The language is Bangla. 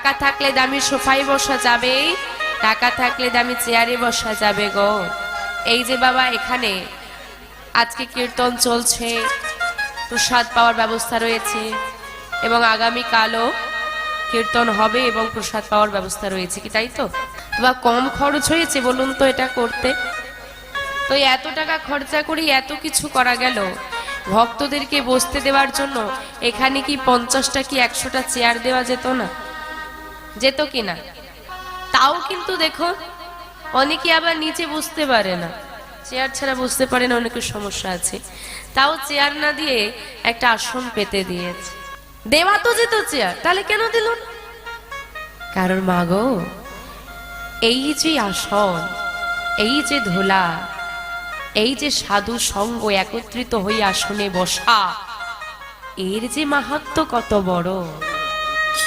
টাকা থাকলে দামি সোফায় বসা যাবে, টাকা থাকলে দামি চেয়ারে বসা যাবে গো। এই যে বাবা এখানে আজকে কীর্তন চলছে, প্রসাদ পাওয়ার ব্যবস্থা রয়েছে এবং আগামী কালও কীর্তন হবে এবং প্রসাদ পাওয়ার ব্যবস্থা রয়েছে, কি তাই তো? বা কম খরচ হয়েছে বলুন তো এটা করতে? তো এত টাকা খরচা করে এত কিছু করা গেল ভক্তদেরকে বসতে দেওয়ার জন্য, এখানে কি 50টা কি 100টা চেয়ার দেওয়া যেত না? যেত কি না? তাও কিন্তু দেখো অনেকে আবার নিচে বসতে পারে না, চেয়ার ছাড়া বসতে পারে না, অনেকের সমস্যা আছে, তাও চেয়ার না দিয়ে একটা আসন পেতে দিয়েছে। দেওয়া তো যেত চেয়ার, তাহলে কেন দিল না? কারণ মাগো এই যে আসন, এই যে ধুলা, এই যে সাধু সঙ্গ একত্রিত হয়ে আসনে বসা, এর যে মাহাত্ম্য কত বড়।